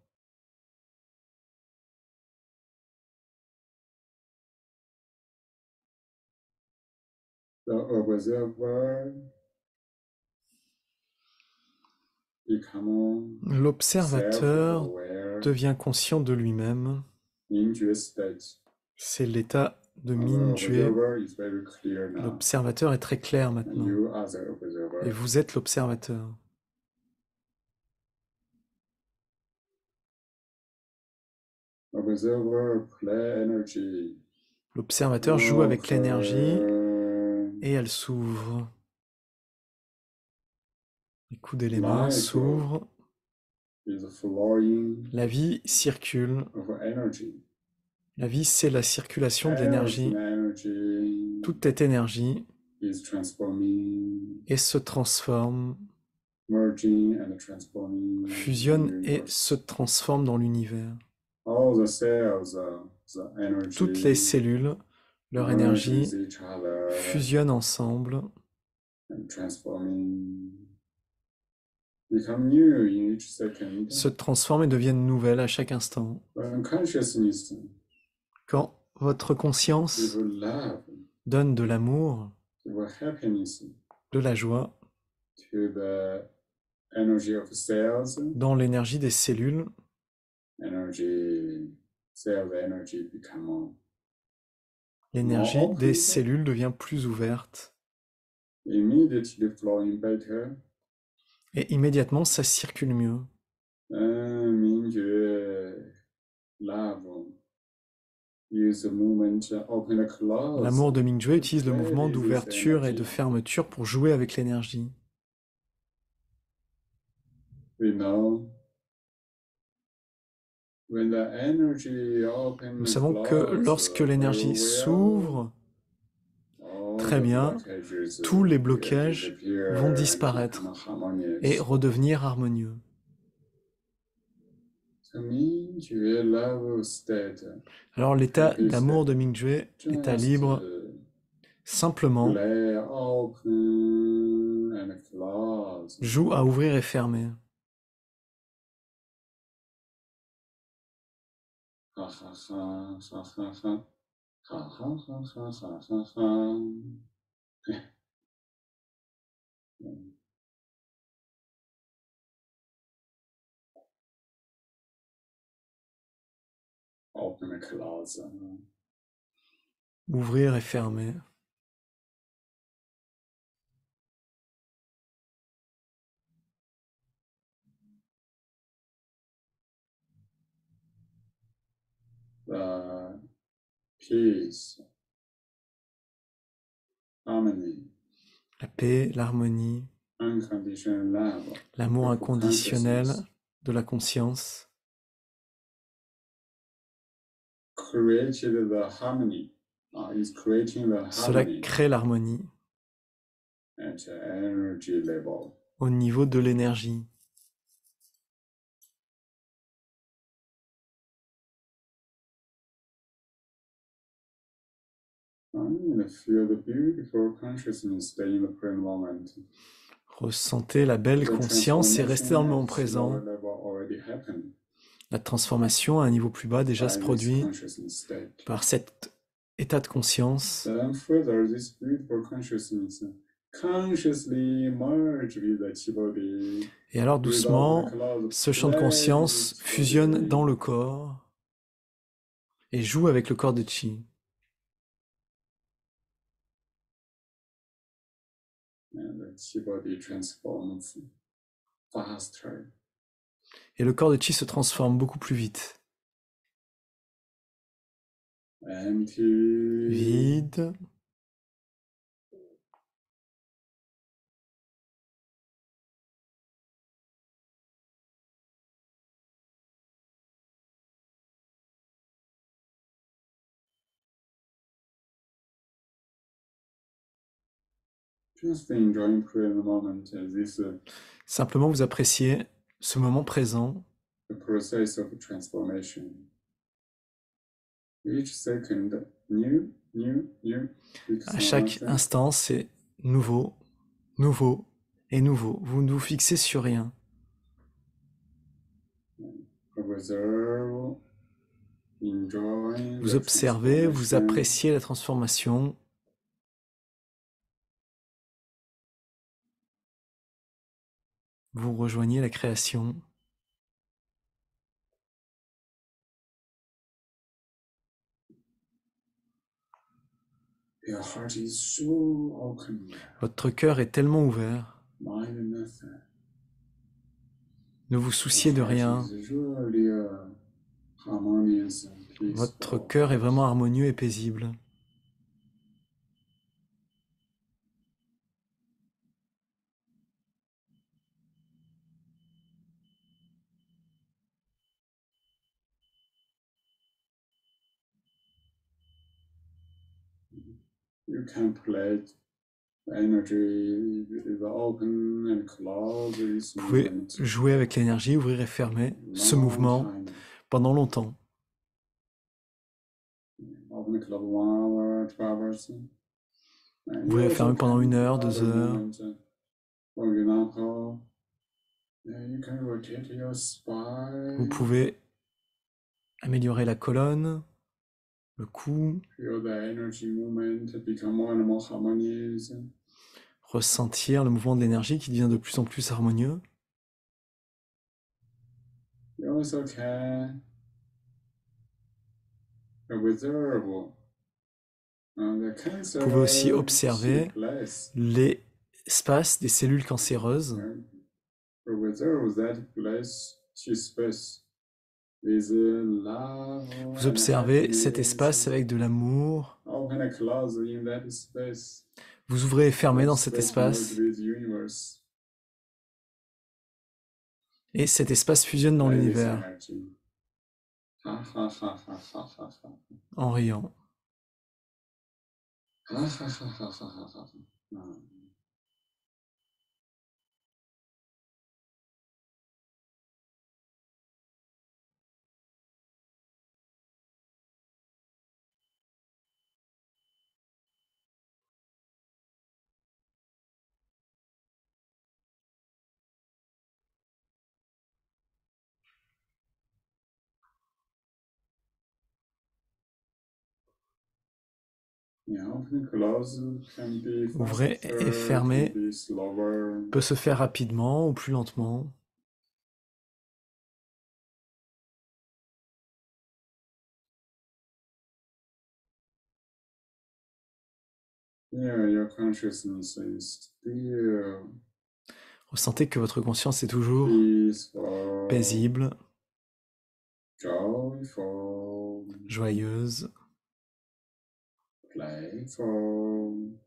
L'observateur devient conscient de lui-même. C'est l'état de Mingyue. L'observateur est très clair maintenant. Et vous êtes l'observateur. L'observateur joue avec l'énergie et elle s'ouvre. Les coups d'éléments s'ouvrent. La vie circule. La vie, c'est la circulation de l'énergie. Tout est énergie et se transforme, fusionne et se transforme dans l'univers. Toutes les cellules, leur énergie, fusionnent ensemble, se transforment et deviennent nouvelles à chaque instant. Quand votre conscience give love, donne de l'amour, give happiness de la joie, to the energy of cells, dans l'énergie des cellules, cells energy become l'énergie des cellules devient plus ouverte immediately flowing better. et immédiatement ça circule mieux. Love use the movement open and close. L'amour de Mingjue utilise le mouvement d'ouverture et de fermeture pour jouer avec l'énergie. We know when the energy open Nous and savons que close lorsque l'énergie very well, s'ouvre très all the bien, blockages tous les will blocages disappear vont and disparaître become harmonious. et redevenir harmonieux. To me, Jue love state, Alors l'état d'amour de Mingjue, état just libre, simplement play open and close. joue à ouvrir et fermer. Ha ha ha ha ha ha. Ha ha ha ha ha ha ha. Open and close. Ouvrir et fermer. The peace, harmony, La paix, l'harmonie, unconditional love, l'amour of inconditionnel consciousness de la conscience created the harmony. Is creating the Cela harmony crée l'harmonie at the energy level. au niveau de l'énergie. And feel the beautiful consciousness stay in the present moment. Ressentez la belle The conscience et restez dans le moment transformation présent. at lower level already happened La transformation à un niveau plus bas déjà se by this produit consciousness state. par cet état de conscience. Then further, this beautiful consciousness consciously merge with the chi body. Et alors Without doucement, the cloud, ce champ de play conscience with chi fusionne body. dans le corps et joue avec le corps de Chi. And the chi body transforms faster. Et le corps de Chi se transforme beaucoup plus vite. Empty. Vide. Just enjoying present moment. This Simplement vous appréciez ce moment présent, the process of transformation. Each second, new. à chaque instant, c'est nouveau, nouveau et nouveau. Vous ne vous fixez sur rien. Observe, enjoy Vous the observez, vous transformation. appréciez la transformation. Vous rejoignez la création. Your heart is so open. Votre cœur est tellement ouvert. Mind nothing. Ne vous souciez de rien. Your heart is really, harmonious and peaceful. Votre cœur est vraiment harmonieux et paisible. You can play energy is open and close. This Vous pouvez movement. jouer avec l'énergie, ouvrir et fermer ce mouvement Long time. pendant longtemps. Open and close 1 hour, 2 hours. And Ouvrir et you fermer also pendant can 1 heure, other 2 heures. movement. For example, you can rotate your Vous spine. pouvez améliorer la colonne, le cou, Feel the energy movement become more and more harmonious. ressentir le mouvement de l'énergie qui devient de plus en plus harmonieux. You also can observe the Vous pouvez aussi cancer observer place. l'espace des cellules cancéreuses. Observe that place to space with love Vous and observez cet happiness. espace avec de l'amour. Open and close in that space. Vous ouvrez et fermez dans cet Space espace. merge with universe. Et cet espace fusionne dans Like this l'univers energy. Ha ha ha ha ha ha ha. en riant. Ha ha ha ha ha ha ha. Yeah, open and close can be Ouvrez et faster, fermez can be slower. peut se faire rapidement ou plus lentement. Yeah, your consciousness is still Ressentez que votre conscience est toujours peaceful, paisible, joyful, joyeuse, playful.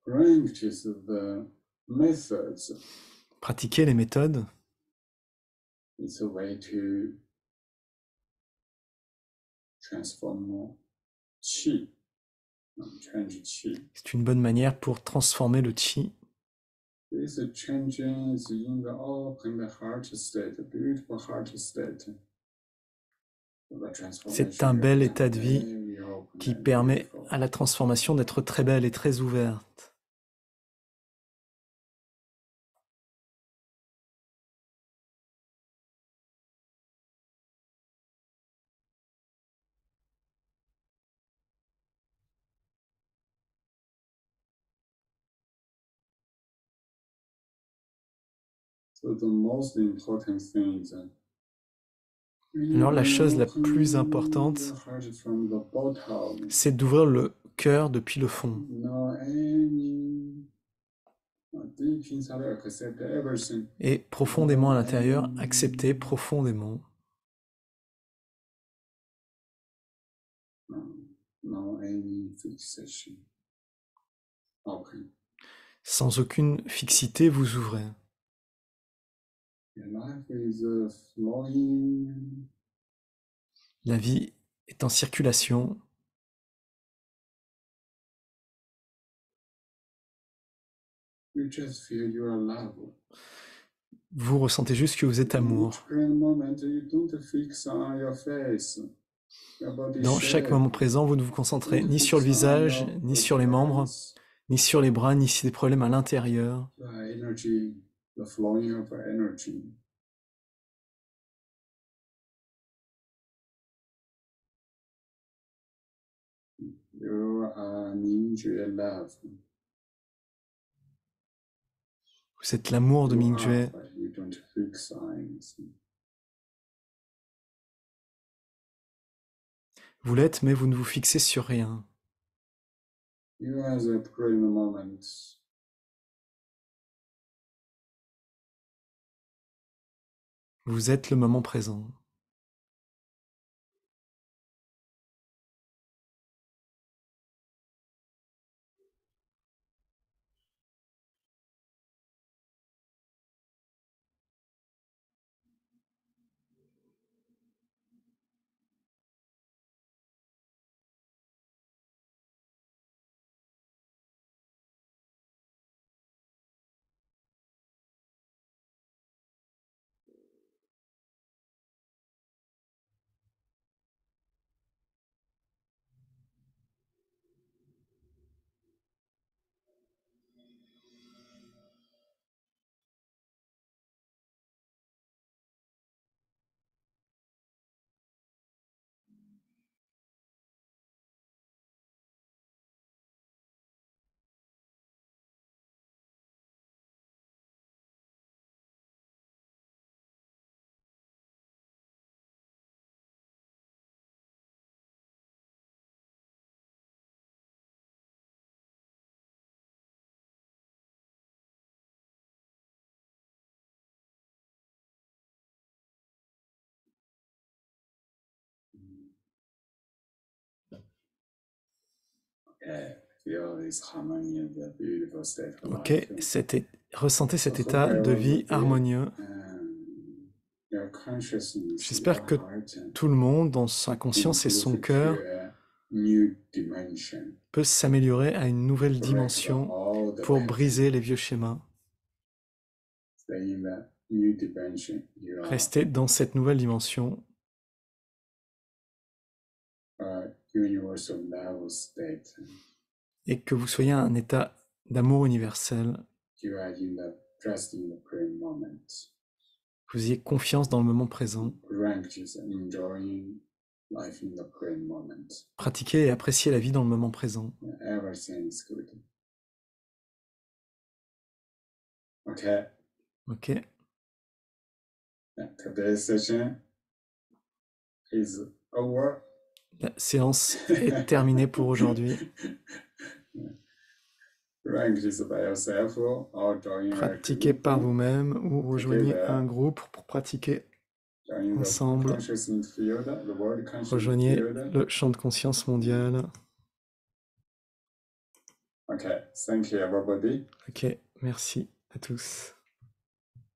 Practice the methods. pratiquez les méthodes. It's a way to transform qi, change qi. C'est une bonne manière pour transformer le chi. This changing is in the open heart state, beautiful heart state. C'est un bel état de vie qui permet à la transformation d'être très belle et très ouverte. So the most important thing is Alors la chose la plus importante, c'est d'ouvrir le cœur depuis le fond. Et profondément à l'intérieur, accepter profondément. Sans aucune fixité, vous ouvrez. La vie est en circulation. Vous ressentez juste que vous êtes amour. Dans chaque moment présent, vous ne vous concentrez ni sur le visage, ni sur les membres, ni sur les bras, ni sur des problèmes à l'intérieur. Vous êtes l'amour de Mingjue. Vous l'êtes, mais vous ne vous fixez sur rien. Vous êtes le moment présent. Feel this harmony of the beautiful state of Ok, life. ressentez cet état de vie harmonieux. Your consciousness, J'espère your que heart, tout le monde, dans sa conscience et son improve cœur, to a new dimension. peut s'améliorer à une nouvelle Break dimension all the pour patterns. briser les vieux schémas. Stay in that new dimension. You are Restez dans cette nouvelle dimension a universal love state. et que vous soyez à un état d'amour universel, You are in the trust in the present moment. que vous ayez confiance dans le moment présent. Practice enjoying life in the present moment. Pratiquez et appréciez la vie dans le moment présent. Everything is good. Okay. Ok. Today's session is over. La séance est terminée pour aujourd'hui. Practice by yourself or join a Pratiquez group. par vous-même ou rejoignez un groupe pour pratiquer Join the ensemble. consciousness field, the world consciousness Rejoignez field. le champ de conscience mondial. Okay, thank you everybody. Ok, merci à tous.